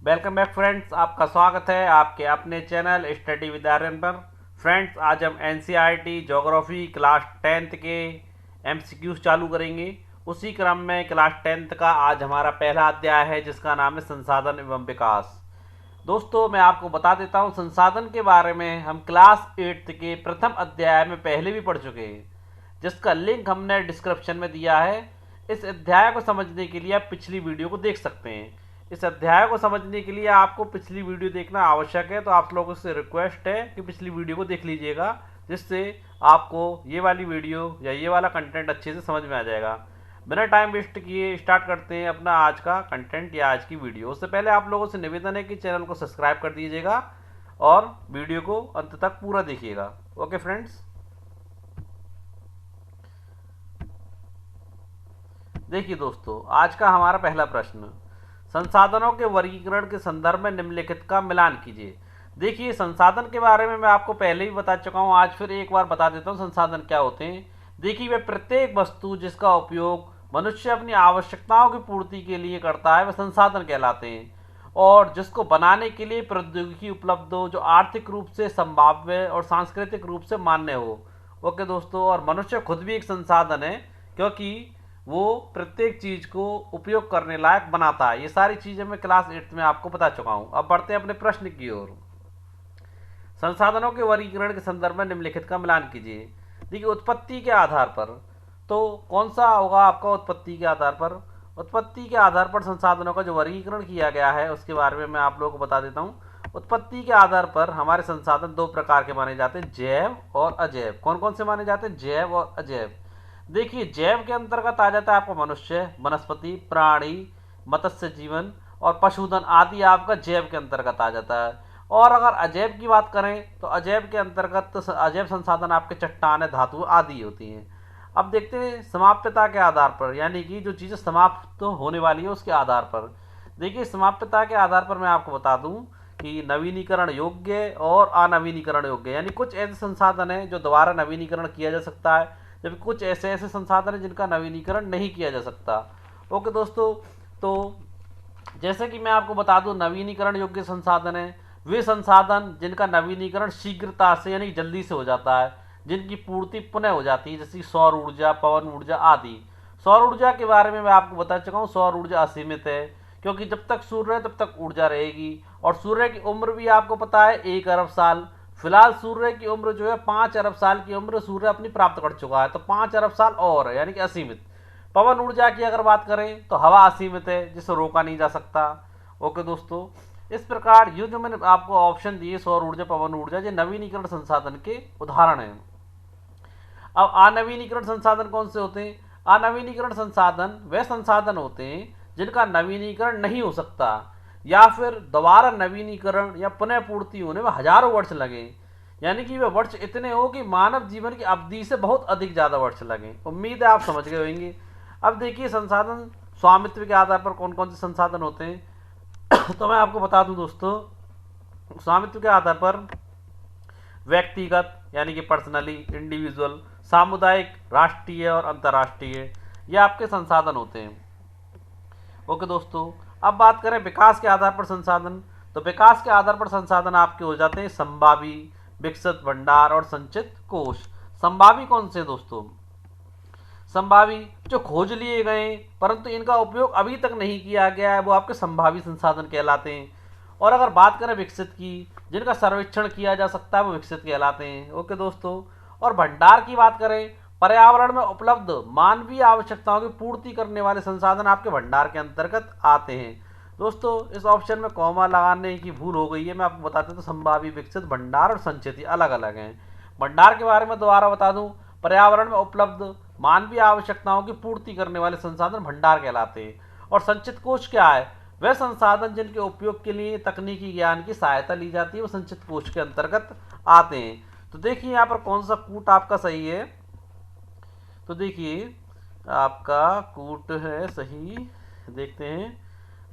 Welcome back friends, आपका स्वागत है आपके अपने चैनल स्टडी विद आर्यन पर। फ्रेंड्स, आज हम एनसीईआरटी ज्योग्राफी क्लास 10th के एमसीक्यूज चालू करेंगे। उसी क्रम में क्लास 10th का आज हमारा पहला अध्याय है जिसका नाम है संसाधन एवं विकास। दोस्तों, मैं आपको बता देता हूँ, संसाधन के बारे में हम क्लास 8th के प्रथम अध्याय में पहले भी पढ़ चुके हैं, जिसका लिंक हमने डिस्क्रिप्शन में दिया है। इस अध्याय को समझने के लिए आप पिछली वीडियो को देख सकते हैं। इस अध्याय को समझने के लिए आपको पिछली वीडियो देखना आवश्यक है, तो आप लोगों से रिक्वेस्ट है कि पिछली वीडियो को देख लीजिएगा, जिससे आपको ये वाली वीडियो या ये वाला कंटेंट अच्छे से समझ में आ जाएगा। बिना टाइम वेस्ट किए स्टार्ट करते हैं अपना आज का कंटेंट या आज की वीडियो। उससे पहले आप लोगों से निवेदन है कि चैनल को सब्सक्राइब कर दीजिएगा और वीडियो को अंत तक पूरा देखिएगा। ओके फ्रेंड्स, देखिए दोस्तों, आज का हमारा पहला प्रश्न, संसाधनों के वर्गीकरण के संदर्भ में निम्नलिखित का मिलान कीजिए। देखिए, संसाधन के बारे में मैं आपको पहले ही बता चुका हूँ, आज फिर एक बार बता देता हूँ संसाधन क्या होते हैं। देखिए, वे प्रत्येक वस्तु जिसका उपयोग मनुष्य अपनी आवश्यकताओं की पूर्ति के लिए करता है वह संसाधन कहलाते हैं, और जिसको बनाने के लिए प्रौद्योगिकी उपलब्ध हो, जो आर्थिक रूप से संभाव्य और सांस्कृतिक रूप से मान्य हो। ओके दोस्तों, और मनुष्य खुद भी एक संसाधन है, क्योंकि वो प्रत्येक चीज को उपयोग करने लायक बनाता है। ये सारी चीजें मैं क्लास 8th में आपको बता चुका हूं। अब बढ़ते हैं अपने प्रश्न की ओर। संसाधनों के वर्गीकरण के संदर्भ में निम्नलिखित का मिलान कीजिए। देखिए, उत्पत्ति के आधार पर, तो कौन सा होगा आपका उत्पत्ति के आधार पर? उत्पत्ति के आधार पर संसाधनों का जो वर्गीकरण किया गया है उसके बारे में मैं आप लोगों को बता देता हूँ। उत्पत्ति के आधार पर हमारे संसाधन दो प्रकार के माने जाते हैं, जैव और अजैव। कौन कौन से माने जाते हैं? जैव और अजैव। देखिए, जैव के अंतर्गत आ जाता है आपका मनुष्य, वनस्पति, प्राणी, मत्स्य जीवन और पशुधन आदि आपका जैव के अंतर्गत आ जाता है। और अगर अजैव की बात करें तो अजैव के अंतर्गत तो अजैव संसाधन आपके चट्टान, धातु आदि होती हैं। अब देखते हैं समाप्यता के आधार पर, यानी कि जो चीज़ें समाप्त तो होने वाली है उसके आधार पर। देखिए, समाप्यता के आधार पर मैं आपको बता दूं कि नवीनीकरण योग्य और अनवीनीकरण योग्य, यानी कुछ ऐसे संसाधन हैं जो दोबारा नवीनीकरण किया जा सकता है, जबकि कुछ ऐसे ऐसे संसाधन हैं जिनका नवीनीकरण नहीं किया जा सकता। ओके दोस्तों, तो जैसे कि मैं आपको बता दूं, नवीनीकरण योग्य संसाधन है वे संसाधन जिनका नवीनीकरण शीघ्रता से यानी जल्दी से हो जाता है, जिनकी पूर्ति पुनः हो जाती है, जैसे सौर ऊर्जा, पवन ऊर्जा आदि। सौर ऊर्जा के बारे में मैं आपको बता चुका हूँ, सौर ऊर्जा असीमित है, क्योंकि जब तक सूर्य है तब तक ऊर्जा रहेगी, और सूर्य की उम्र भी आपको पता है 1 अरब साल। फिलहाल सूर्य की उम्र जो है 5 अरब साल की उम्र सूर्य अपनी प्राप्त कर चुका है, तो 5 अरब साल और है, यानी कि असीमित। पवन ऊर्जा की अगर बात करें तो हवा असीमित है, जिसे रोका नहीं जा सकता। ओके दोस्तों, इस प्रकार ये जो मैंने आपको ऑप्शन दिए, सौर ऊर्जा, पवन ऊर्जा, ये नवीनीकरण संसाधन के उदाहरण हैं। अब अनवीनीकरण संसाधन कौन से होते हैं? अनवीनीकरण संसाधन वे संसाधन होते हैं जिनका नवीनीकरण नहीं हो सकता, या फिर दोबारा नवीनीकरण या पुनः पूर्ति होने में हजारों वर्ष लगे, यानी कि वे वर्ष इतने हो कि मानव जीवन की अवधि से बहुत अधिक ज़्यादा वर्ष लगे। उम्मीद है आप समझ गए होंगे। अब देखिए, संसाधन स्वामित्व के आधार पर कौन कौन से संसाधन होते हैं तो मैं आपको बता दूं दोस्तों, स्वामित्व के आधार पर व्यक्तिगत यानी कि पर्सनली, इंडिविजुअल, सामुदायिक, राष्ट्रीय और अंतर्राष्ट्रीय, ये आपके संसाधन होते हैं। ओके दोस्तों, अब बात करें विकास के आधार पर संसाधन, तो विकास के आधार पर संसाधन आपके हो जाते हैं संभावी, विकसित भंडार और संचित कोष। संभावी कौन से दोस्तों? संभावी जो खोज लिए गए परंतु इनका उपयोग अभी तक नहीं किया गया है, वो आपके संभावी संसाधन कहलाते हैं। और अगर बात करें विकसित की, जिनका सर्वेक्षण किया जा सकता है, वो विकसित कहलाते हैं। ओके दोस्तों, और भंडार की बात करें, पर्यावरण में उपलब्ध मानवीय आवश्यकताओं की पूर्ति करने वाले संसाधन आपके भंडार के अंतर्गत आते हैं। दोस्तों, इस ऑप्शन में कॉमा लगाने की भूल हो गई है, मैं आपको बताता हूँ। तो संभावी, विकसित, भंडार और संचित अलग अलग हैं। भंडार के बारे में दोबारा बता दूं, पर्यावरण में उपलब्ध मानवीय आवश्यकताओं की पूर्ति करने वाले संसाधन भंडार कहलाते हैं। और संचित कोष क्या है? वह संसाधन जिनके उपयोग के लिए तकनीकी ज्ञान की सहायता ली जाती है, वो संचित कोष के अंतर्गत आते हैं। तो देखिए यहाँ पर कौन सा कूट आपका सही है, तो देखिए आपका कूट है सही, देखते हैं।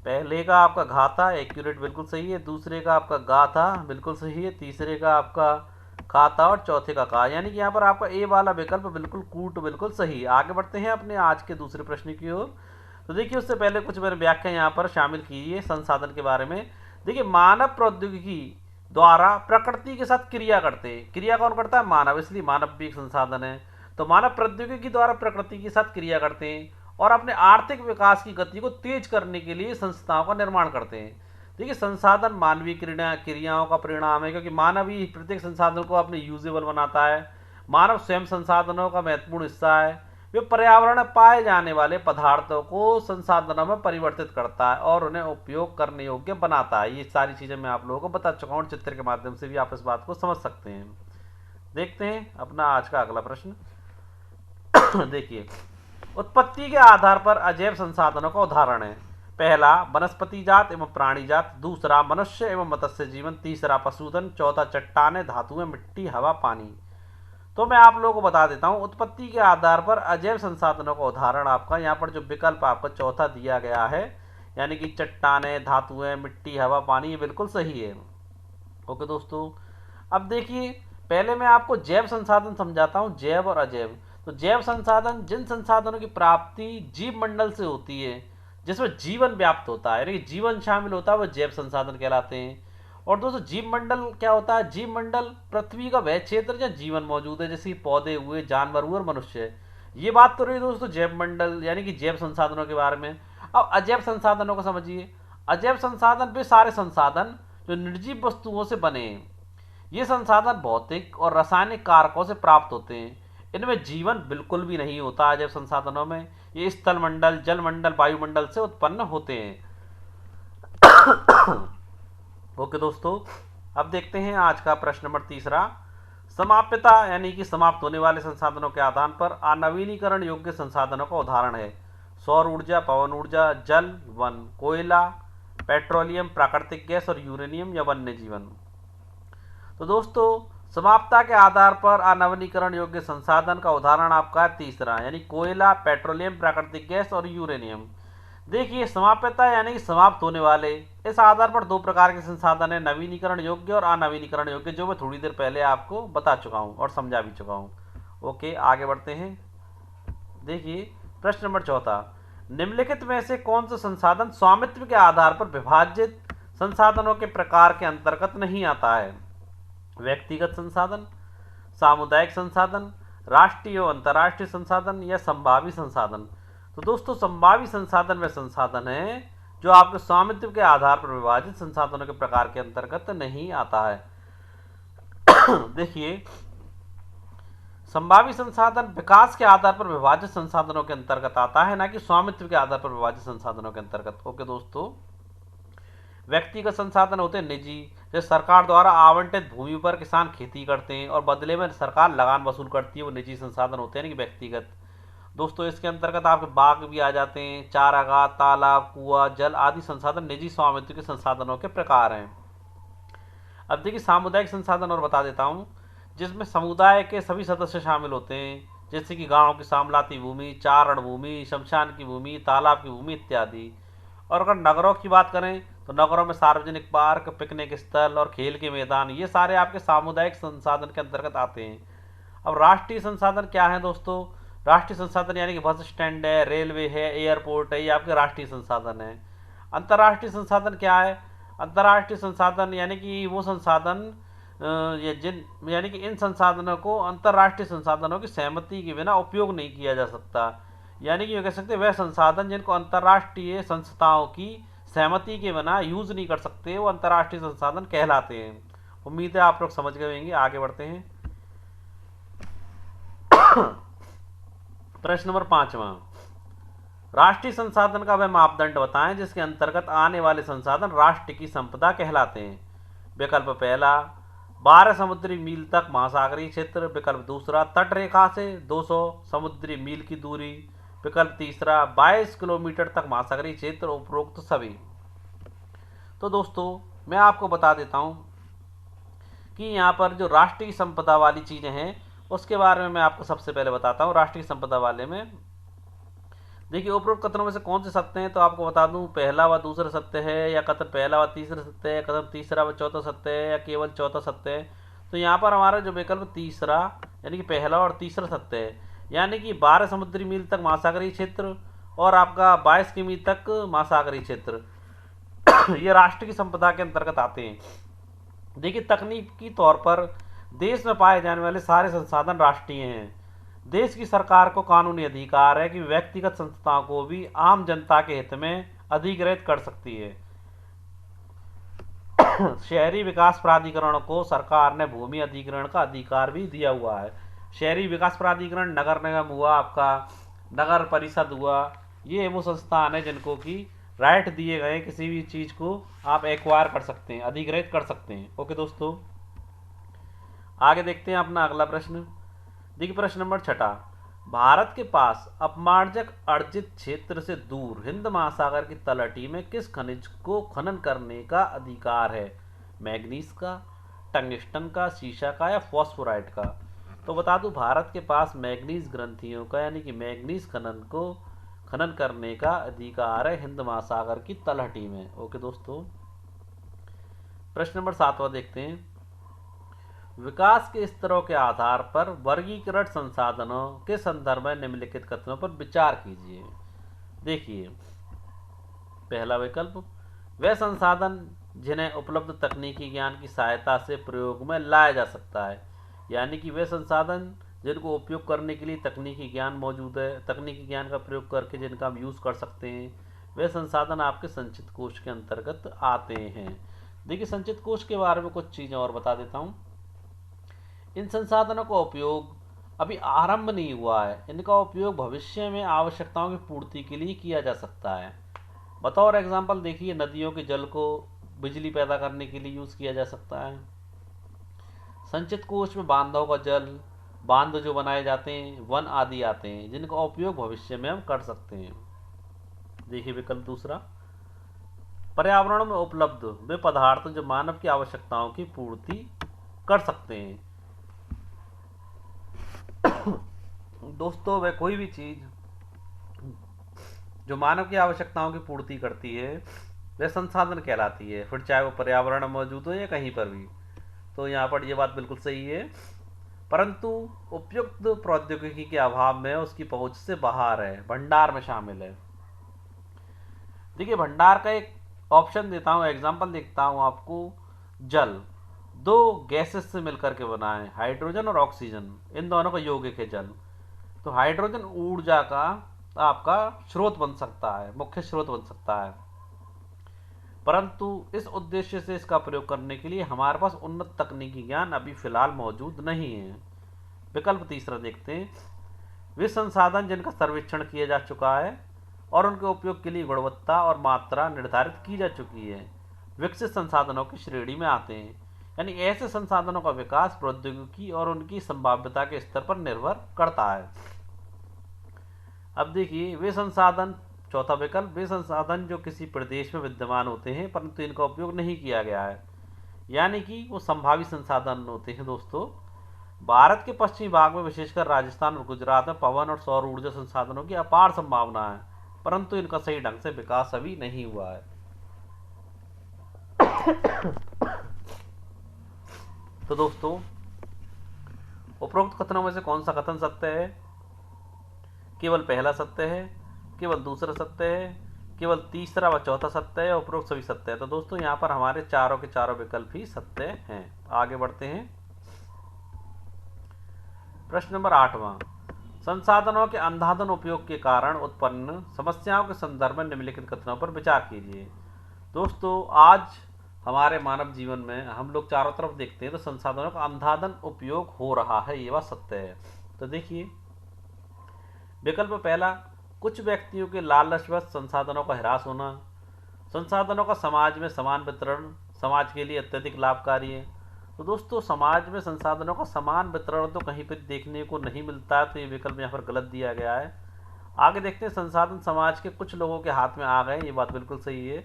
पहले का आपका घाता एक्यूरेट बिल्कुल सही है, दूसरे का आपका गाथा बिल्कुल सही है, तीसरे का आपका खाता और चौथे का का, यानी कि यहाँ पर आपका ए वाला विकल्प बिल्कुल कूट बिल्कुल सही। आगे बढ़ते हैं अपने आज के दूसरे प्रश्न की ओर। तो देखिए, उससे पहले कुछ मैंने व्याख्या यहाँ पर शामिल की है संसाधन के बारे में। देखिए मानव प्रौद्योगिकी द्वारा प्रकृति के साथ क्रिया करते हैं। क्रिया कौन करता है? मानव, इसलिए मानव भी एक संसाधन है। तो मानव प्रौद्योगिकी द्वारा प्रकृति के साथ क्रिया करते हैं और अपने आर्थिक विकास की गति को तेज करने के लिए संस्थाओं का निर्माण करते हैं। देखिए संसाधन मानवीय क्रियाओं का परिणाम है, क्योंकि मानव ही प्रत्येक संसाधन को अपने यूजेबल बनाता है। मानव स्वयं संसाधनों का महत्वपूर्ण हिस्सा है। वे पर्यावरण में पाए जाने वाले पदार्थों को संसाधनों में परिवर्तित करता है और उन्हें उपयोग करने योग्य बनाता है। ये सारी चीज़ें मैं आप लोगों को बता चुका हूँ, चित्र के माध्यम से भी आप इस बात को समझ सकते हैं। देखते हैं अपना आज का अगला प्रश्न। देखिए, उत्पत्ति के आधार पर अजैव संसाधनों का उदाहरण है। पहला वनस्पति जात एवं प्राणी जात, दूसरा मनुष्य एवं मत्स्य जीवन, तीसरा पशुधन, चौथा चट्टानें, धातुएं, मिट्टी, हवा, पानी। तो मैं आप लोगों को बता देता हूं, उत्पत्ति के आधार पर अजैव संसाधनों का उदाहरण आपका यहाँ पर जो विकल्प आपका चौथा दिया गया है, यानी कि चट्टानें, धातुएं, मिट्टी, हवा, पानी, ये बिल्कुल सही है। ओके दोस्तों, अब देखिए पहले मैं आपको जैव संसाधन समझाता हूँ, जैव और अजैव। तो जैव संसाधन जिन संसाधनों की प्राप्ति जीव मंडल से होती है, जिसमें जीवन व्याप्त होता है, यानी कि जीवन शामिल होता है, वह जैव संसाधन कहलाते हैं। और दोस्तों जीव मंडल क्या होता है? जीव मंडल पृथ्वी का वह क्षेत्र जहाँ जीवन मौजूद है, जैसे पौधे हुए, जानवर हुए और मनुष्य। ये बात तो रही दोस्तों जैव मंडल यानी कि जैव संसाधनों के बारे में। अब अजैव संसाधनों को समझिए। अजैव संसाधन वे सारे संसाधन जो निर्जीव वस्तुओं से बने हैं। ये संसाधन भौतिक और रासायनिक कारकों से प्राप्त होते हैं। इनमें जीवन बिल्कुल भी नहीं होता अजैव संसाधनों में। ये स्थल मंडल, जल मंडल, वायुमंडल से उत्पन्न होते हैं। ओके दोस्तों, अब देखते हैं आज का प्रश्न नंबर तीसरा। समाप्यता यानी कि समाप्त होने वाले संसाधनों के आधार पर अनवीनीकरण योग्य संसाधनों का उदाहरण है। सौर ऊर्जा, पवन ऊर्जा, जल, वन, कोयला, पेट्रोलियम, प्राकृतिक गैस और यूरेनियम या वन्य जीवन। तो दोस्तों समाप्तता के आधार पर अनवीनीकरण योग्य संसाधन का उदाहरण आपका तीसरा, यानी कोयला, पेट्रोलियम, प्राकृतिक गैस और यूरेनियम। देखिए समाप्यता यानी कि समाप्त होने वाले, इस आधार पर दो प्रकार के संसाधन है, नवीनीकरण योग्य और अनवीनीकरण योग्य, जो मैं थोड़ी देर पहले आपको बता चुका हूँ और समझा भी चुका हूँ। ओके, आगे बढ़ते हैं। देखिए प्रश्न नंबर चौथा, निम्नलिखित में से कौन सा संसाधन स्वामित्व के आधार पर विभाजित संसाधनों के प्रकार के अंतर्गत नहीं आता है? व्यक्तिगत संसाधन, सामुदायिक संसाधन, राष्ट्रीय और अंतर्राष्ट्रीय संसाधन या संभावी संसाधन। तो दोस्तों संभावी संसाधन वे संसाधन है जो आपके स्वामित्व के आधार पर विभाजित संसाधनों के प्रकार के अंतर्गत नहीं आता है। देखिए संभावी संसाधन विकास के आधार पर विभाजित संसाधनों के अंतर्गत आता है, ना कि स्वामित्व के आधार पर विभाजित संसाधनों के अंतर्गत। ओके दोस्तों, व्यक्तिगत संसाधन होते हैं निजी, जैसे सरकार द्वारा आवंटित भूमि पर किसान खेती करते हैं और बदले में सरकार लगान वसूल करती है, वो निजी संसाधन होते हैं, यानी कि व्यक्तिगत। दोस्तों इसके अंतर्गत आपके बाग भी आ जाते हैं, चारागाह, तालाब, कुआं, जल आदि संसाधन निजी स्वामित्व के संसाधनों के प्रकार हैं। अब देखिए सामुदायिक संसाधन और बता देता हूँ, जिसमें समुदाय के सभी सदस्य शामिल होते हैं, जैसे कि गांव की सामलाती भूमि, चारण भूमि, शमशान की भूमि, तालाब की भूमि इत्यादि। और अगर नगरों की बात करें तो नगरों में सार्वजनिक पार्क, पिकनिक स्थल और खेल के मैदान, ये सारे आपके सामुदायिक संसाधन के अंतर्गत आते हैं। अब राष्ट्रीय संसाधन क्या है दोस्तों? राष्ट्रीय संसाधन यानी कि बस स्टैंड है, रेलवे है, एयरपोर्ट है, ये आपके राष्ट्रीय संसाधन है। अंतर्राष्ट्रीय संसाधन क्या है? अंतर्राष्ट्रीय संसाधन यानी कि वो संसाधन ये जिन यानी कि इन संसाधनों को अंतर्राष्ट्रीय संसाधनों की सहमति के बिना उपयोग नहीं किया जा सकता, यानी कि ये कह सकते हैं वह संसाधन जिनको अंतर्राष्ट्रीय संस्थाओं की सहमति के बिना यूज नहीं कर सकते, वो अंतर्राष्ट्रीय संसाधन कहलाते हैं। उम्मीद है आप लोग समझ गए होंगे। आगे बढ़ते हैं। प्रश्न नंबर पांचवा, राष्ट्रीय संसाधन का वह मापदंड बताएं जिसके अंतर्गत आने वाले संसाधन राष्ट्र की संपदा कहलाते हैं। विकल्प पहला 12 समुद्री मील तक महासागरीय क्षेत्र, विकल्प दूसरा तट रेखा से 200 समुद्री मील की दूरी, विकल्प तीसरा 22 किलोमीटर तक महासागरीय क्षेत्र, उपरोक्त सभी। तो दोस्तों मैं आपको बता देता हूं कि यहाँ पर जो राष्ट्रीय संपदा वाली चीज़ें हैं उसके बारे में मैं आपको सबसे पहले बताता हूँ। राष्ट्रीय संपदा वाले में देखिए उपरोक्त कथनों में से कौन से सत्य हैं, तो आपको बता दूं पहला व दूसरा सत्य है, या कथन पहला व तीसरा सत्य है, कथन तीसरा व चौथा सत्य है, या केवल चौथा सत्य है। तो यहाँ पर हमारा जो विकल्प तीसरा यानी कि पहला और तीसरा सत्य है, यानी कि 12 समुद्री मील तक महासागरीय क्षेत्र और आपका 22 किमी तक महासागरीय क्षेत्र। ये राष्ट्र की संपदा के अंतर्गत आते हैं। देखिए, तकनीकी तौर पर देश में पाए जाने वाले सारे संसाधन राष्ट्रीय हैं। देश की सरकार को कानूनी अधिकार है कि व्यक्तिगत संस्थाओं को भी आम जनता के हित में अधिग्रहित कर सकती है। शहरी विकास प्राधिकरण को सरकार ने भूमि अधिग्रहण का अधिकार भी दिया हुआ है। शहरी विकास प्राधिकरण, नगर निगम हुआ, आपका नगर परिषद हुआ, ये वो संस्थान है जिनको कि राइट दिए गए किसी भी चीज़ को आप एक्वायर कर सकते हैं, अधिग्रहित कर सकते हैं। ओके दोस्तों, आगे देखते हैं अपना अगला प्रश्न। देखिए, प्रश्न नंबर 6, भारत के पास अपमार्जक अर्जित क्षेत्र से दूर हिंद महासागर की तलहटी में किस खनिज को खनन करने का अधिकार है? मैग्नीज का, टंगस्टन का, सीसा का या फॉस्फोराइट का? तो बता दूं, भारत के पास मैग्नीज ग्रंथियों का यानी कि मैग्नीज खनन करने का अधिकार है हिंद महासागर की तलहटी में। ओके दोस्तों, प्रश्न नंबर 7 देखते हैं। विकास के स्तरों के आधार पर वर्गीकृत संसाधनों के संदर्भ में निम्नलिखित कथनों पर विचार कीजिए। देखिए, पहला विकल्प, वे संसाधन जिन्हें उपलब्ध तकनीकी ज्ञान की सहायता से प्रयोग में लाया जा सकता है, यानी कि वे संसाधन जिनको उपयोग करने के लिए तकनीकी ज्ञान मौजूद है, तकनीकी ज्ञान का प्रयोग करके जिनका हम यूज़ कर सकते हैं, वे संसाधन आपके संचित कोष के अंतर्गत आते हैं। देखिए, संचित कोष के बारे में कुछ चीज़ें और बता देता हूँ। इन संसाधनों का उपयोग अभी आरंभ नहीं हुआ है, इनका उपयोग भविष्य में आवश्यकताओं की पूर्ति के लिए किया जा सकता है। बतौर एग्जाम्पल देखिए, नदियों के जल को बिजली पैदा करने के लिए यूज़ किया जा सकता है। संचित कोष में बांधों का जल, बांध जो बनाए जाते हैं, वन आदि आते हैं जिनका उपयोग भविष्य में हम कर सकते हैं। देखिए विकल्प दूसरा, पर्यावरण में उपलब्ध वे पदार्थ जो मानव की आवश्यकताओं की पूर्ति कर सकते हैं। दोस्तों, वह कोई भी चीज़ जो मानव की आवश्यकताओं की पूर्ति करती है वह संसाधन कहलाती है, फिर चाहे वो पर्यावरण में मौजूद हो या कहीं पर भी। तो यहाँ पर ये बात बिल्कुल सही है, परंतु उपयुक्त प्रौद्योगिकी के अभाव में उसकी पहुंच से बाहर है, भंडार में शामिल है। देखिए, भंडार का एक ऑप्शन देता हूँ, एग्जाम्पल देखता हूँ आपको। जल दो गैसेस से मिलकर के बना है, हाइड्रोजन और ऑक्सीजन, इन दोनों का यौगिक है जल। तो हाइड्रोजन ऊर्जा का आपका स्रोत बन सकता है, मुख्य स्रोत बन सकता है, परंतु इस उद्देश्य से इसका प्रयोग करने के लिए हमारे पास उन्नत तकनीकी ज्ञान अभी फिलहाल मौजूद नहीं है। विकल्प तीसरा देखते हैं, वे संसाधन जिनका सर्वेक्षण किया जा चुका है और उनके उपयोग के लिए गुणवत्ता और मात्रा निर्धारित की जा चुकी है, विकसित संसाधनों की श्रेणी में आते हैं। यानी ऐसे संसाधनों का विकास प्रौद्योगिकी और उनकी संभाव्यता के स्तर पर निर्भर करता है। अब देखिए, वे संसाधन, चौथा विकल्प, वे संसाधन जो किसी प्रदेश में विद्यमान होते हैं परंतु इनका उपयोग नहीं किया गया है, यानी कि वो संभावित संसाधन होते हैं। दोस्तों, भारत के पश्चिमी भाग में विशेषकर राजस्थान और गुजरात में पवन और सौर ऊर्जा संसाधनों की अपार संभावना है, परंतु इनका सही ढंग से विकास अभी नहीं हुआ है। तो दोस्तों, उपरोक्त कथनों में से कौन सा कथन सत्य है? केवल पहला सत्य है, केवल दूसरा सत्य है, केवल तीसरा व चौथा सत्य है, उपरोक्त सभी सत्य है। तो दोस्तों, यहाँ पर हमारे चारों के चारों विकल्प ही सत्य हैं। आगे बढ़ते हैं। प्रश्न नंबर 8वां, संसाधनों के अंधाधुंध उपयोग के कारण उत्पन्न समस्याओं के संदर्भ में निम्नलिखित कथनों पर विचार कीजिए। दोस्तों, आज हमारे मानव जीवन में हम लोग चारों तरफ देखते हैं तो संसाधनों का अंधाधुंध उपयोग हो रहा है, ये बात सत्य है। तो देखिए, विकल्प पहला, कुछ व्यक्तियों के लालचवश संसाधनों का ह्रास होना। संसाधनों का समाज में समान वितरण समाज के लिए अत्यधिक लाभकारी है। तो दोस्तों, समाज में संसाधनों का समान वितरण तो कहीं पर देखने को नहीं मिलता है, तो ये विकल्प यहाँ पर गलत दिया गया है। आगे देखते हैं, संसाधन समाज के कुछ लोगों के हाथ में आ गए, ये बात बिल्कुल सही है,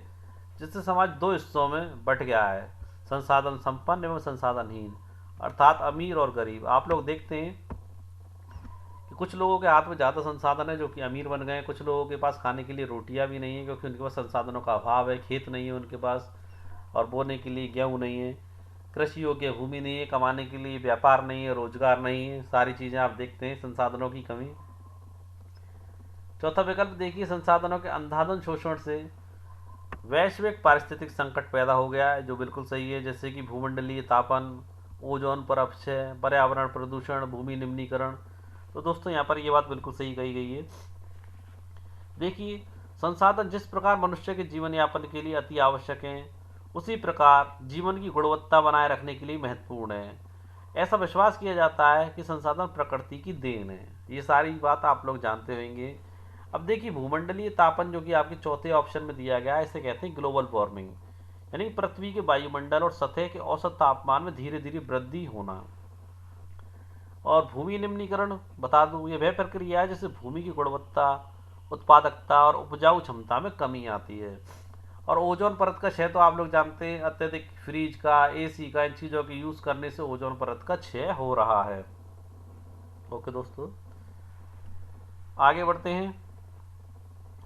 जिससे समाज दो हिस्सों में बंट गया है, संसाधन संपन्न एवं संसाधनहीन, अर्थात अमीर और गरीब। आप लोग देखते हैं कि कुछ लोगों के हाथ में ज़्यादा संसाधन है जो कि अमीर बन गए हैं, कुछ लोगों के पास खाने के लिए रोटियां भी नहीं है क्योंकि उनके पास संसाधनों का अभाव है, खेत नहीं है उनके पास और बोने के लिए गेहूँ नहीं है, कृषि योग्य भूमि नहीं है, कमाने के लिए व्यापार नहीं है, रोजगार नहीं है, सारी चीज़ें आप देखते हैं, संसाधनों की कमी। चौथा विकल्प देखिए, संसाधनों के अंधाधुंध शोषण से वैश्विक पारिस्थितिक संकट पैदा हो गया है, जो बिल्कुल सही है, जैसे कि भूमंडलीय तापन, ओजोन पर अपक्षय, पर्यावरण प्रदूषण, भूमि निम्नीकरण। तो दोस्तों यहाँ पर ये बात बिल्कुल सही कही गई है। देखिए, संसाधन जिस प्रकार मनुष्य के जीवन यापन के लिए अति आवश्यक हैं, उसी प्रकार जीवन की गुणवत्ता बनाए रखने के लिए महत्वपूर्ण है। ऐसा विश्वास किया जाता है कि संसाधन प्रकृति की देन है। ये सारी बात आप लोग जानते होंगे। अब देखिए, भूमंडलीय तापन जो कि आपके चौथे ऑप्शन में दिया गया है, इसे कहते हैं ग्लोबल वार्मिंग, यानी पृथ्वी के वायुमंडल और सतह के औसत तापमान में धीरे धीरे वृद्धि होना। और भूमि निम्नीकरण बता दूं, ये वह प्रक्रिया है जिससे भूमि की गुणवत्ता, उत्पादकता और उपजाऊ क्षमता में कमी आती है। और ओजोन परत का क्षय तो आप लोग जानते हैं, अत्यधिक फ्रिज का, एसी का, इन चीज़ों के यूज़ करने से ओजोन परत का क्षय हो रहा है। ओके दोस्तों, आगे बढ़ते हैं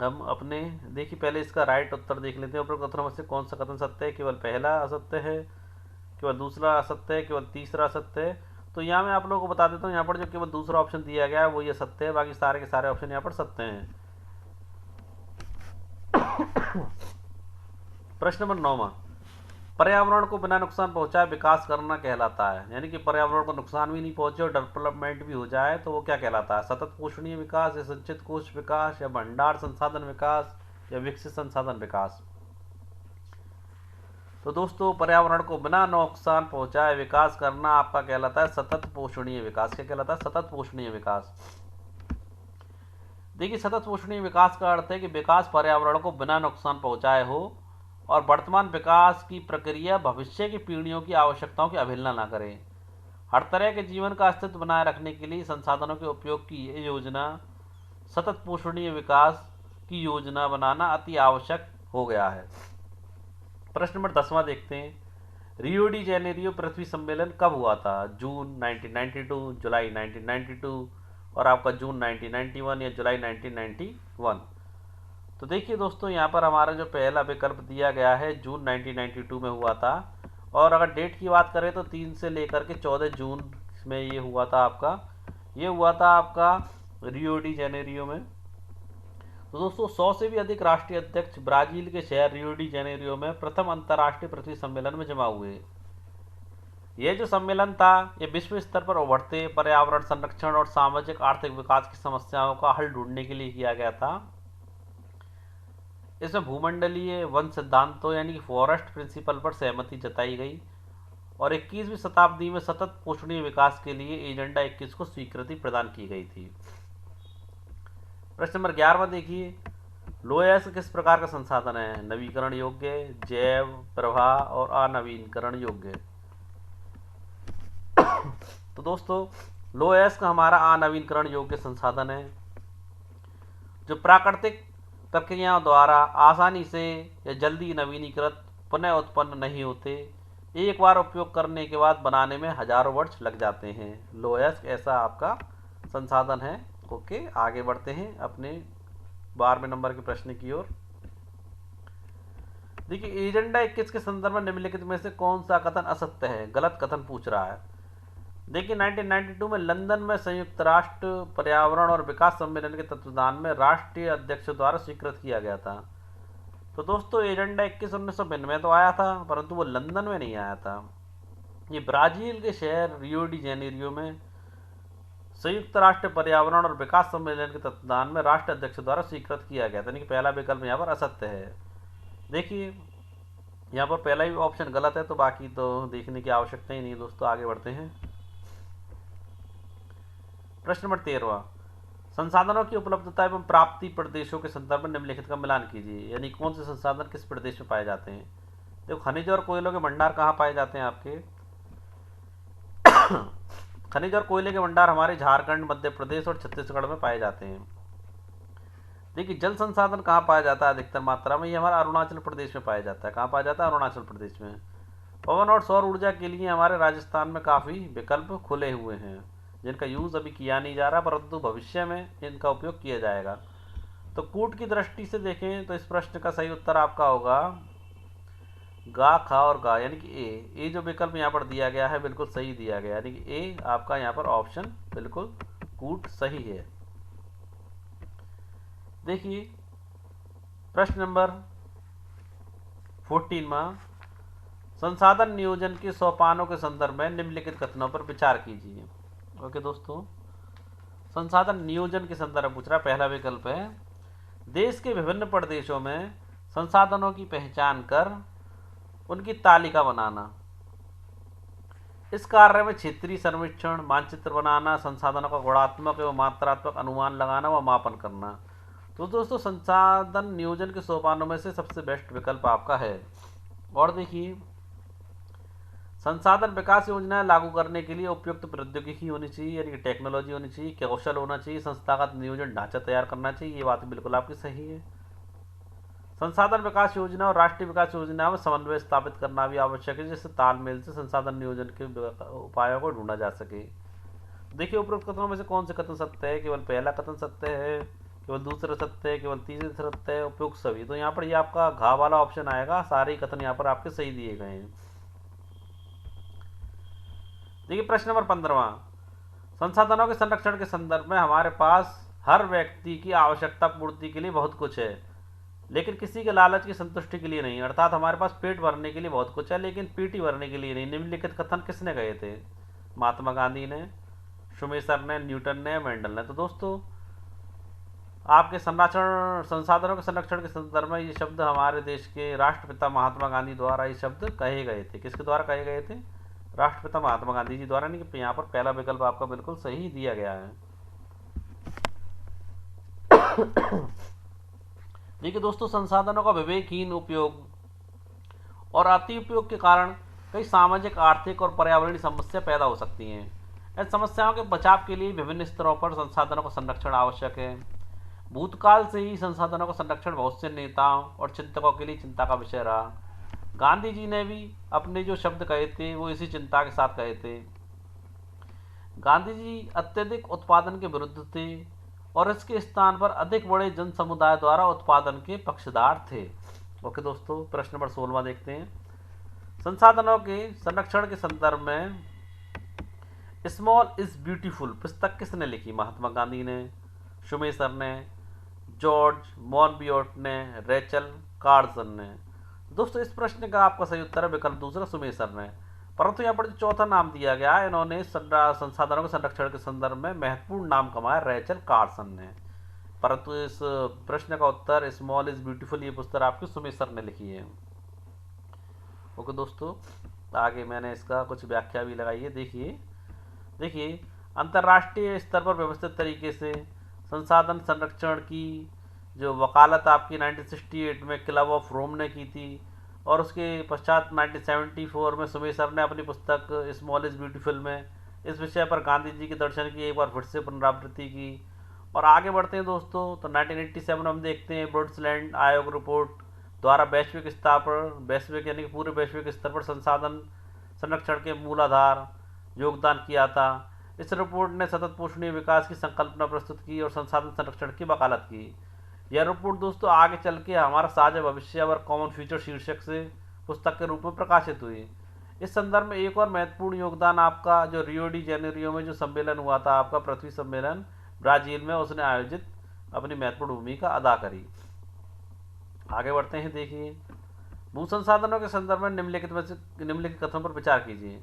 हम अपने। देखिए, पहले इसका राइट उत्तर देख लेते हैं। उपरोक्त कथनों में से कौन सा कथन सत्य है? केवल पहला असत्य है, केवल दूसरा असत्य है, केवल तीसरा असत्य है। तो यहाँ मैं आप लोगों को बता देता हूँ, यहाँ पर जो केवल दूसरा ऑप्शन दिया गया है वो ये सत्य है, बाकी सारे के सारे ऑप्शन यहाँ पर सत्य हैं। प्रश्न नंबर 9, पर्यावरण को बिना नुकसान पहुंचाए विकास करना कहलाता है, यानी कि पर्यावरण को नुकसान भी नहीं पहुंचे और डेवलपमेंट भी हो जाए तो वो क्या कहलाता है? सतत पोषणीय विकास, या संचित कोष विकास, या भंडार संसाधन विकास, या विकसित संसाधन विकास। तो दोस्तों, पर्यावरण को बिना नुकसान पहुंचाए विकास करना आपका कहलाता है सतत पोषणीय विकास। क्या कहलाता है? सतत पोषणीय विकास। देखिए, सतत पोषणीय विकास का अर्थ है कि विकास पर्यावरण को बिना नुकसान पहुंचाए हो और वर्तमान विकास की प्रक्रिया भविष्य की पीढ़ियों की आवश्यकताओं की अवहेलना न करे। हर तरह के जीवन का अस्तित्व बनाए रखने के लिए संसाधनों के उपयोग की ये योजना, सतत पोषणीय विकास की योजना बनाना अति आवश्यक हो गया है। प्रश्न नंबर 10वां देखते हैं। रियो डी जेनेरियो पृथ्वी सम्मेलन कब हुआ था? जून 1992, जुलाई 1992, और आपका जून 1991 या जुलाई 1991। तो देखिए दोस्तों, यहाँ पर हमारा जो पहला विकल्प दिया गया है जून 1992 में हुआ था। और अगर डेट की बात करें तो 3 से लेकर के 14 जून में ये हुआ था आपका रियो डी जेनेरियो में। तो दोस्तों, 100 से भी अधिक राष्ट्रीय अध्यक्ष ब्राजील के शहर रियो डी जेनेरियो में प्रथम अंतर्राष्ट्रीय पृथ्वी सम्मेलन में जमा हुए। यह जो सम्मेलन था, ये विश्व स्तर पर उभरते पर्यावरण संरक्षण और सामाजिक आर्थिक विकास की समस्याओं का हल ढूंढने के लिए किया गया था। इसमें भूमंडलीय वन सिद्धांतों यानी कि फॉरेस्ट प्रिंसिपल पर सहमति जताई गई और 21वीं शताब्दी में सतत पोषणीय विकास के लिए एजेंडा 21 को स्वीकृति प्रदान की गई थी। प्रश्न नंबर 11 देखिए, लोह किस प्रकार का संसाधन है? नवीकरण योग्य, जैव प्रवाह और अनवीकरण योग्य। तो दोस्तों, लोह का हमारा अनवीकरण योग्य संसाधन है, जो प्राकृतिक प्रक्रियाओं द्वारा आसानी से या जल्दी नवीनीकृत पुनः उत्पन्न नहीं होते। एक बार उपयोग करने के बाद बनाने में हजारों वर्ष लग जाते हैं। लोह ऐसा आपका संसाधन है। ओके, आगे बढ़ते हैं अपने 12वें नंबर के प्रश्न की ओर। देखिए, एजेंडा 21 के संदर्भ में निम्नलिखित में से कौन सा कथन असत्य है? गलत कथन पूछ रहा है। देखिए, 1992 में लंदन में संयुक्त राष्ट्र पर्यावरण और विकास सम्मेलन के तत्वावधान में राष्ट्रीय अध्यक्ष द्वारा स्वीकृत किया गया था। तो दोस्तों, एजेंडा 21 1992 में तो आया था, परंतु वो लंदन में नहीं आया था। ये ब्राजील के शहर रियो डी जेनेरियो में संयुक्त राष्ट्र पर्यावरण और विकास सम्मेलन के तत्वावधान में राष्ट्र अध्यक्ष द्वारा स्वीकृत किया गया था, यानी कि पहला विकल्प यहाँ पर असत्य है। देखिए, यहाँ पर पहला ही ऑप्शन गलत है, तो बाकी तो देखने की आवश्यकता ही नहीं। दोस्तों, आगे बढ़ते हैं। प्रश्न नंबर 13, संसाधनों की उपलब्धता एवं प्राप्ति प्रदेशों के संदर्भ में निम्नलिखित का मिलान कीजिए, यानी कौन से संसाधन किस प्रदेश में पाए जाते हैं। देखो, खनिज और कोयलों के भंडार कहाँ पाए जाते हैं आपके? खनिज और कोयले के भंडार हमारे झारखंड, मध्य प्रदेश और छत्तीसगढ़ में पाए जाते हैं। देखिए, जल संसाधन कहाँ पाया जाता है अधिकतर मात्रा में? ये हमारा अरुणाचल प्रदेश में पाया जाता है। कहाँ पाया जाता है? अरुणाचल प्रदेश में। पवन और सौर ऊर्जा के लिए हमारे राजस्थान में काफ़ी विकल्प खुले हुए हैं, जिनका यूज़ अभी किया नहीं जा रहा, परंतु भविष्य में इनका उपयोग किया जाएगा। तो कूट की दृष्टि से देखें तो इस प्रश्न का सही उत्तर आपका होगा गा, खा और गा, यानी कि ए जो विकल्प यहाँ पर दिया गया है बिल्कुल सही दिया गया, यानी कि ए आपका यहाँ पर ऑप्शन बिल्कुल कूट सही है। देखिए, प्रश्न नंबर 14वां, संसाधन नियोजन के सोपानों के संदर्भ में निम्नलिखित कथनों पर विचार कीजिए। ओके दोस्तों, संसाधन नियोजन के संदर्भ में पूछ रहा। पहला विकल्प है देश के विभिन्न प्रदेशों में संसाधनों की पहचान कर उनकी तालिका बनाना। इस कार्य में क्षेत्रीय सर्वेक्षण, मानचित्र बनाना, संसाधनों का गुणात्मक एवं मात्रात्मक अनुमान लगाना व मापन करना। तो दोस्तों, संसाधन नियोजन के सोपानों में से सबसे बेस्ट विकल्प आपका है। और देखिए, संसाधन विकास योजनाएं लागू करने के लिए उपयुक्त प्रौद्योगिकी होनी चाहिए, यानी कि टेक्नोलॉजी होनी चाहिए, कौशल होना चाहिए, संस्थागत नियोजन ढांचा तैयार करना चाहिए। ये बात बिल्कुल आपकी सही है। संसाधन विकास योजना और राष्ट्रीय विकास योजना में समन्वय स्थापित करना भी आवश्यक है, जिससे तालमेल से संसाधन नियोजन के उपायों को ढूंढा जा सके। देखिए, उपरोक्त कथनों में से कौन से कथन सत्य है? केवल पहला कथन सत्य है, केवल दूसरा सत्य है, केवल तीसरा सत्य है, उपयुक्त सभी। तो यहाँ पर ये आपका घा वाला ऑप्शन आएगा। सारे कथन यहाँ पर आपके सही दिए गए हैं। देखिए, प्रश्न नंबर 15वां, संसाधनों के संरक्षण के संदर्भ में हमारे पास हर व्यक्ति की आवश्यकता पूर्ति के लिए बहुत कुछ है, लेकिन किसी के लालच की संतुष्टि के लिए नहीं। अर्थात हमारे पास पेट भरने के लिए बहुत कुछ है, लेकिन पीटी भरने के लिए नहीं। निम्नलिखित कथन किसने कहे थे? महात्मा गांधी ने, शुमेसर ने, न्यूटन ने, मेंडल ने। तो दोस्तों, आपके संरक्षण संसाधनों के संरक्षण के संदर्भ में ये शब्द हमारे देश के राष्ट्रपिता महात्मा गांधी द्वारा ये शब्द कहे गए थे। किसके द्वारा कहे गए थे? राष्ट्रपिता महात्मा गांधी जी द्वारा। नहीं, यहाँ पर पहला विकल्प आपका बिल्कुल सही दिया गया है। देखिए दोस्तों, संसाधनों का विवेकहीन उपयोग और अति उपयोग के कारण कई सामाजिक, आर्थिक और पर्यावरणीय समस्या पैदा हो सकती हैं। इन समस्याओं के बचाव के लिए विभिन्न स्तरों पर संसाधनों का संरक्षण आवश्यक है। भूतकाल से ही संसाधनों का संरक्षण बहुत से नेताओं और चिंतकों के लिए चिंता का विषय रहा। गांधी जी ने भी अपने जो शब्द कहे थे वो इसी चिंता के साथ कहे थे। गांधी जी अत्यधिक उत्पादन के विरुद्ध थे और इसके स्थान पर अधिक बड़े जन समुदाय द्वारा उत्पादन के पक्षधर थे। ओके दोस्तों, प्रश्न नंबर 16वां देखते हैं। संसाधनों के संरक्षण के संदर्भ में स्मॉल इज ब्यूटीफुल पुस्तक किसने लिखी? महात्मा गांधी ने, शुमेसर ने, जॉर्ज मॉनबियोट ने, रेचल कार्सन ने। दोस्तों, इस प्रश्न का आपका सही उत्तर है विकल्प दूसरा, शुमेसर ने। परंतु यहाँ पर जो चौथा नाम दिया गया है, इन्होंने संसाधनों के संरक्षण के संदर्भ में महत्वपूर्ण नाम कमाया रेचल कार्सन ने। परंतु इस प्रश्न का उत्तर स्मॉल इज ब्यूटीफुल ये पुस्तक आपकी शुमेसर ने लिखी है। ओके दोस्तों, आगे मैंने इसका कुछ व्याख्या भी लगाई है। देखिए, अंतर्राष्ट्रीय स्तर पर व्यवस्थित तरीके से संसाधन संरक्षण की जो वकालत आपकी 1968 में क्लब ऑफ रोम ने की थी, और उसके पश्चात 1974 में शुमेसर ने अपनी पुस्तक स्मॉल इज ब्यूटीफुल में इस विषय पर गांधी जी के दर्शन की एक बार फिर से पुनरावृत्ति की। और आगे बढ़ते हैं दोस्तों, तो 1987 हम देखते हैं ब्रुंडसलैंड आयोग रिपोर्ट द्वारा वैश्विक स्तर पर, वैश्विक यानी कि पूरे वैश्विक स्तर पर संसाधन संरक्षण के मूलाधार योगदान किया था। इस रिपोर्ट ने सतत पोषणीय विकास की संकल्पना प्रस्तुत की और संसाधन संरक्षण की वकालत की। यह रिपोर्ट दोस्तों आगे चल के हमारा साझा भविष्य और कॉमन फ्यूचर शीर्षक से पुस्तक के रूप में प्रकाशित हुई। इस संदर्भ में एक और महत्वपूर्ण योगदान आपका जो रियो डी जेनेरियो में जो सम्मेलन हुआ था आपका पृथ्वी सम्मेलन ब्राजील में, उसने आयोजित अपनी महत्वपूर्ण भूमिका अदा करी। आगे बढ़ते हैं। देखिए, भू संसाधनों के संदर्भ में निम्नलिखित कथनों पर विचार कीजिए।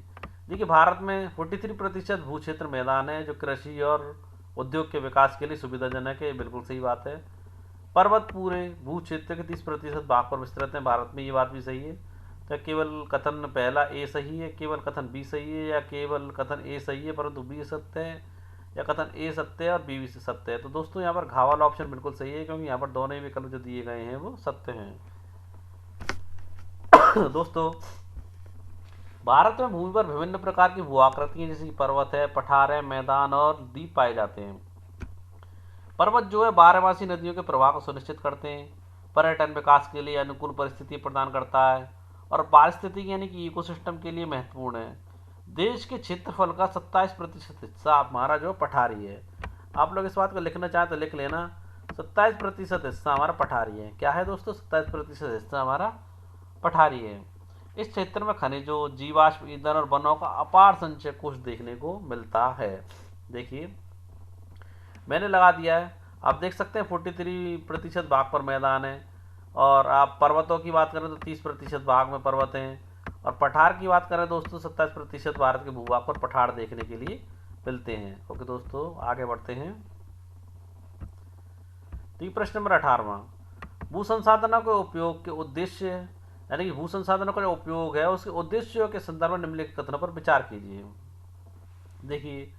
देखिए, भारत में 43% भू क्षेत्र मैदान है जो कृषि और उद्योग के विकास के लिए सुविधाजनक है। बिल्कुल सही बात है। पर्वत पूरे भू क्षेत्र के 30% भाग पर विस्तृत है भारत में, ये बात भी सही है। तो केवल कथन पहला ए सही है, केवल कथन बी सही है, या केवल कथन ए सही है परंतु बी सत्य है, या कथन ए सत्य है और बी भी सत्य है? तो दोस्तों, यहाँ पर घा वाला ऑप्शन बिल्कुल सही है, क्योंकि यहाँ पर दोनों ही विकल्प जो दिए गए हैं वो सत्य हैं। दोस्तों, भारत में भूमि पर विभिन्न प्रकार की भू आकृतियां जैसे कि पर्वत है, पठार है, मैदान और द्वीप पाए जाते हैं। पर्वत जो है बारहमासी नदियों के प्रवाह को सुनिश्चित करते हैं, पर्यटन विकास के लिए अनुकूल परिस्थिति प्रदान करता है और पारिस्थितिकी यानी कि इकोसिस्टम के लिए महत्वपूर्ण है। देश के क्षेत्रफल का 27% हिस्सा हमारा जो पठारी है। आप लोग इस बात को लिखना चाहें तो लिख लेना, 27% हिस्सा हमारा पठारी है। क्या है दोस्तों? 27% हिस्सा हमारा पठारी है। इस क्षेत्र में खनिजों, जीवाश्म ईंधन और वनों का अपार संचय कोष देखने को मिलता है। देखिए, मैंने लगा दिया है, आप देख सकते हैं 43% भाग पर मैदान है। और आप पर्वतों की बात करें तो 30% भाग में पर्वत हैं। और पठार की बात करें दोस्तों 27% भारत के भूभाग पर पठार देखने के लिए मिलते हैं। ओके दोस्तों, आगे बढ़ते हैं। तो ये प्रश्न नंबर 18वां, भू संसाधनों के उपयोग के उद्देश्य, यानी कि भू संसाधनों का जो उपयोग है उसके उद्देश्यों के संदर्भ में निम्नलिखित कथनों पर विचार कीजिए। देखिए,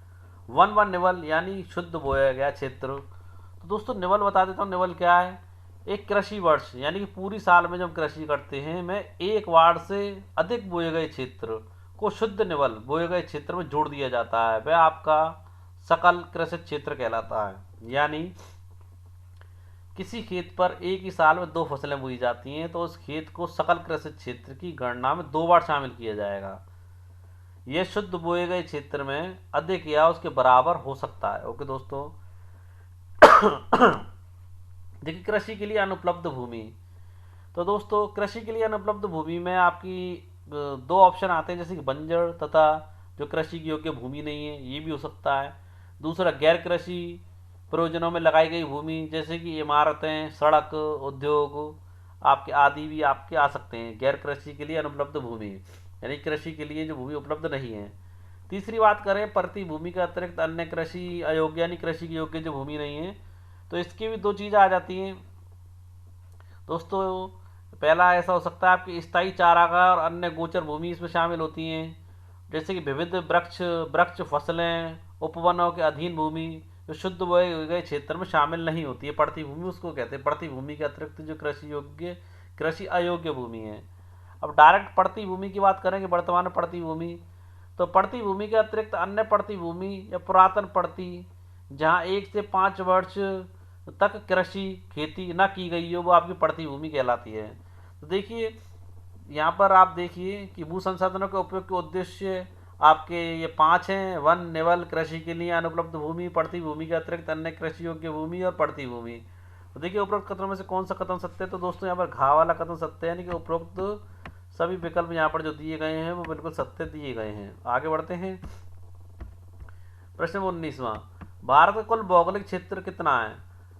वन वन निवल यानी शुद्ध बोया गया क्षेत्र। तो दोस्तों निवल बता देता हूँ, निवल क्या है। एक कृषि वर्ष यानी कि पूरी साल में जब कृषि करते हैं में एक वार्ड से अधिक बोए गए क्षेत्र को शुद्ध निवल बोए गए क्षेत्र में जोड़ दिया जाता है, वह आपका सकल कृषि क्षेत्र कहलाता है। यानी किसी खेत पर एक ही साल में 2 फसलें बोई जाती हैं तो उस खेत को सकल कृषि क्षेत्र की गणना में 2 बार शामिल किया जाएगा। यह शुद्ध बोए गए क्षेत्र में अधिक या उसके बराबर हो सकता है। ओके दोस्तों, देखिए कृषि के लिए अनुपलब्ध भूमि। तो दोस्तों कृषि के लिए अनुपलब्ध भूमि में आपकी 2 ऑप्शन आते हैं, जैसे कि बंजर तथा जो कृषि की योग्य भूमि नहीं है, ये भी हो सकता है। दूसरा गैर कृषि प्रयोजनों में लगाई गई भूमि, जैसे कि इमारतें, सड़क, उद्योग आपके आदि भी आपके आ सकते हैं गैर कृषि के लिए अनुपलब्ध भूमि, यानी कृषि के लिए जो भूमि उपलब्ध नहीं है। तीसरी बात करें प्रति भूमि के अतिरिक्त अन्य कृषि अयोग्य यानी कृषि की योग्य जो भूमि नहीं है, तो इसकी भी 2 चीज़ें आ जाती हैं दोस्तों। पहला ऐसा हो सकता है आपकी स्थायी चारागाह और अन्य गोचर भूमि इसमें शामिल होती हैं, जैसे कि विविध वृक्ष वृक्ष फसलें, उपवनों के अधीन भूमि जो शुद्ध बोए गए क्षेत्र में शामिल नहीं होती है। पड़ती भूमि उसको कहते हैं, पड़ती भूमि के अतिरिक्त जो कृषि योग्य कृषि अयोग्य भूमि है। अब डायरेक्ट पड़ती भूमि की बात करेंगे, वर्तमान पड़ती भूमि, तो पड़ती भूमि के अतिरिक्त अन्य पड़ती भूमि या पुरातन पड़ती जहाँ 1 से 5 वर्ष तक कृषि खेती न की गई हो, वो आपकी पड़ती भूमि कहलाती है। तो देखिए यहाँ पर आप देखिए कि भू संसाधनों के उपयोग के उद्देश्य आपके ये 5 हैं, वन, निवल, कृषि के लिए अनुपलब्ध भूमि, पड़ती भूमि के अतिरिक्त अन्य कृषि योग्य भूमि और पड़ती भूमि। तो देखिए उपरोक्त कथनों में से कौन सा कथन सत्य है, तो दोस्तों यहाँ पर घा वाला कथन सत्य है, यानी कि उपरोक्त सभी विकल्प यहाँ पर जो दिए गए हैं वो बिल्कुल सत्य दिए गए हैं। आगे बढ़ते हैं। प्रश्न 19वां, भारत का कुल भौगोलिक क्षेत्र कितना है।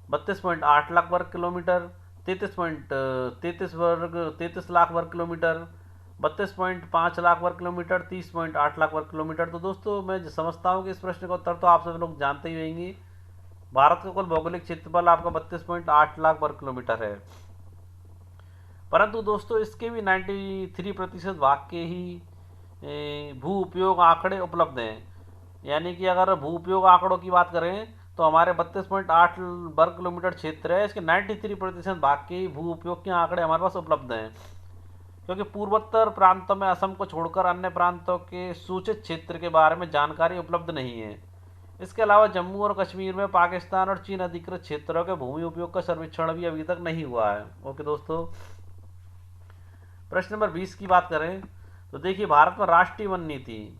32.8 लाख वर्ग किलोमीटर, 33 लाख वर्ग किलोमीटर, 32.5 लाख वर्ग किलोमीटर, 30.8 लाख वर्ग किलोमीटर। तो दोस्तों मैं समझता हूँ कि इस प्रश्न का उत्तर तो आप सब लोग जानते ही होंगे। भारत का कुल भौगोलिक क्षेत्रफल आपका 32.8 लाख वर्ग किलोमीटर है, परंतु दोस्तों इसके भी 93% भाग के ही भू उपयोग आंकड़े उपलब्ध हैं। यानी कि अगर भू उपयोग आंकड़ों की बात करें तो हमारे 32.8 वर्ग किलोमीटर क्षेत्र है, इसके 93% भाग के भू उपयोग के आंकड़े हमारे पास उपलब्ध हैं, क्योंकि पूर्वोत्तर प्रांतों में असम को छोड़कर अन्य प्रांतों के सूचित क्षेत्र के बारे में जानकारी उपलब्ध नहीं है। इसके अलावा जम्मू और कश्मीर में पाकिस्तान और चीन अधिकृत क्षेत्रों के भूमि उपयोग का सर्वेक्षण भी अभी तक नहीं हुआ है। ओके दोस्तों, प्रश्न नंबर 20 की बात करें तो देखिए भारत में राष्ट्रीय वन नीति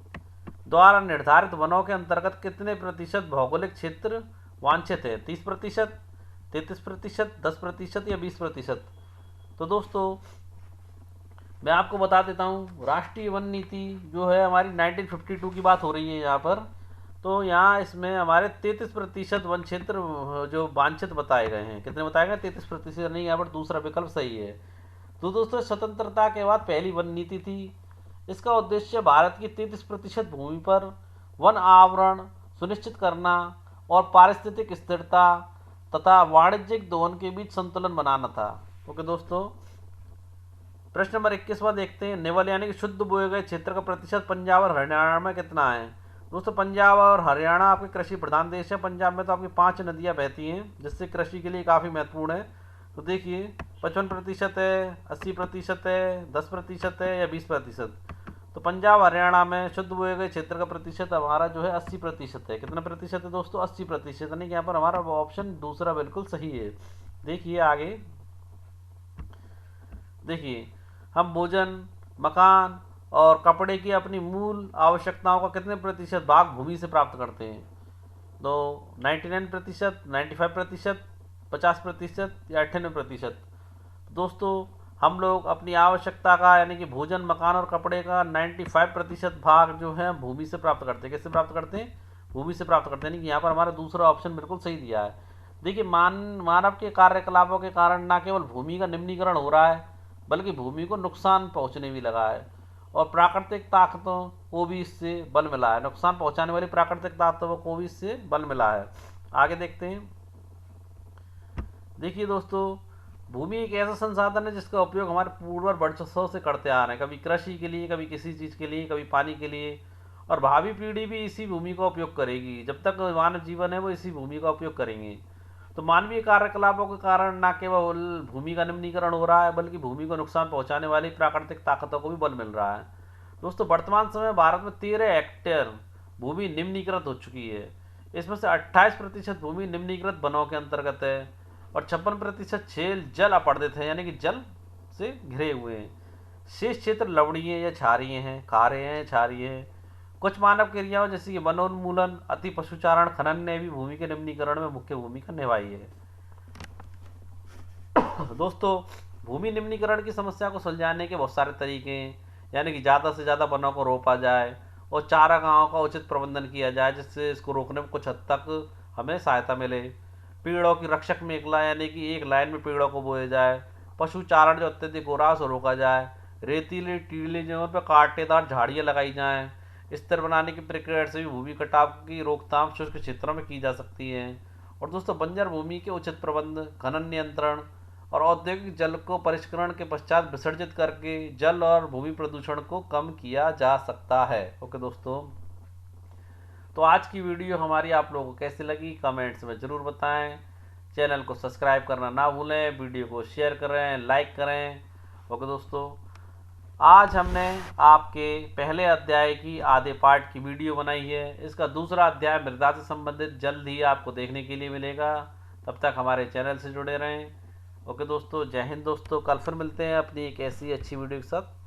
द्वारा निर्धारित वनों के अंतर्गत कितने प्रतिशत भौगोलिक क्षेत्र वांछित है। 30%, 33%, 10% या 20%। तो दोस्तों मैं आपको बता देता हूँ, राष्ट्रीय वन नीति जो है हमारी 1952 की बात हो रही है यहाँ पर। तो यहाँ इसमें हमारे 33% वन क्षेत्र जो वांछित बताए गए हैं। कितने बताए गए? 33%, नहीं यहाँ पर दूसरा विकल्प सही है। तो दोस्तों स्वतंत्रता के बाद पहली वन नीति थी। इसका उद्देश्य भारत की 33% भूमि पर वन आवरण सुनिश्चित करना और पारिस्थितिक स्थिरता तथा वाणिज्यिक दोहन के बीच संतुलन बनाना था। ओके दोस्तों, प्रश्न नंबर 21वां देखते हैं। निवल यानी कि शुद्ध बोए गए क्षेत्र का प्रतिशत पंजाब और हरियाणा में कितना है। दोस्तों पंजाब और हरियाणा आपके कृषि प्रधान देश है। पंजाब में तो आपकी 5 नदियाँ बहती हैं, जिससे कृषि के लिए काफ़ी महत्वपूर्ण है। तो देखिए 55% है, 80% है, 10% है या 20%। तो पंजाब हरियाणा में शुद्ध बोए गए क्षेत्र का प्रतिशत हमारा जो है 80% है। कितना प्रतिशत है दोस्तों? 80%, यानी कि यहाँ पर हमारा ऑप्शन दूसरा बिल्कुल सही है। देखिए आगे देखिए, हम भोजन, मकान और कपड़े की अपनी मूल आवश्यकताओं का कितने प्रतिशत भाग भूमि से प्राप्त करते हैं। तो 99%, 95%, 50% या 98%। दोस्तों हम लोग अपनी आवश्यकता का यानी कि भोजन, मकान और कपड़े का 95% भाग जो है भूमि से प्राप्त करते हैं। किससे प्राप्त करते हैं? भूमि से प्राप्त करते हैं। यानी कि यहाँ पर हमारा दूसरा ऑप्शन बिल्कुल सही दिया है। देखिए मानव के कार्यकलापों के कारण न केवल भूमि का निम्नीकरण हो रहा है, बल्कि भूमि को नुकसान पहुंचने भी लगा है। और प्राकृतिक ताकतों को भी इससे बल मिला है, नुकसान पहुंचाने वाली प्राकृतिक ताकतों को भी इससे बल मिला है। आगे देखते हैं। देखिए दोस्तों, भूमि एक ऐसा संसाधन है जिसका उपयोग हमारे पूर्वज वर्षों से करते आ रहे हैं, कभी कृषि के लिए, कभी किसी चीज़ के लिए, कभी पानी के लिए। और भावी पीढ़ी भी इसी भूमि का उपयोग करेगी, जब तक मानव जीवन है वो इसी भूमि का उपयोग करेंगे। तो मानवीय कार्यकलापों के कारण न केवल भूमि का निम्नीकरण हो रहा है, बल्कि भूमि को नुकसान पहुंचाने वाली प्राकृतिक ताकतों को भी बल मिल रहा है। दोस्तों, वर्तमान समय में भारत में 13 हेक्टेयर भूमि निम्नीकृत हो चुकी है। इसमें से 28% भूमि निम्नीकृत वनों के अंतर्गत है और 56% क्षेत्र जल अपरदित है, यानी कि जल से घिरे हुए हैं। शेष क्षेत्र लवणीय या क्षारीय हैं, खारे हैं, क्षारीय हैं। कुछ मानव क्रियाओं जैसे कि वनोन्मूलन, अति पशुचारण, खनन ने भी भूमि के निम्नीकरण में मुख्य भूमिका निभाई है। दोस्तों, भूमि निम्नीकरण की समस्या को सुलझाने के बहुत सारे तरीके हैं, यानी कि ज़्यादा से ज़्यादा वनों को रोपा जाए और चारागाहों का उचित प्रबंधन किया जाए, जिससे इसको रोकने में कुछ हद तक हमें सहायता मिले। पेड़ों की रक्षक मेखला, यानी कि एक लाइन में पेड़ों को बोया जाए। पशु चारण जो अत्यधिक हो रहा है उसे रोका जाए। रेतीले टीले जगहों पर कांटेदार झाड़ियाँ लगाई जाएं। स्थिर बनाने की प्रक्रिया से भी भूमि कटाव की रोकथाम शुष्क क्षेत्रों में की जा सकती है। और दोस्तों, बंजर भूमि के उचित प्रबंध, खनन नियंत्रण और औद्योगिक जल को परिष्करण के पश्चात विसर्जित करके जल और भूमि प्रदूषण को कम किया जा सकता है। ओके दोस्तों, तो आज की वीडियो हमारी आप लोगों को कैसी लगी कमेंट्स में ज़रूर बताएं। चैनल को सब्सक्राइब करना ना भूलें, वीडियो को शेयर करें, लाइक करें। ओके दोस्तों, आज हमने आपके पहले अध्याय की आधे पार्ट की वीडियो बनाई है। इसका दूसरा अध्याय मृदा से संबंधित जल्द ही आपको देखने के लिए मिलेगा। तब तक हमारे चैनल से जुड़े रहें। ओके दोस्तों, जय हिंद दोस्तों। कल फिर मिलते हैं अपनी एक ऐसी अच्छी वीडियो के साथ।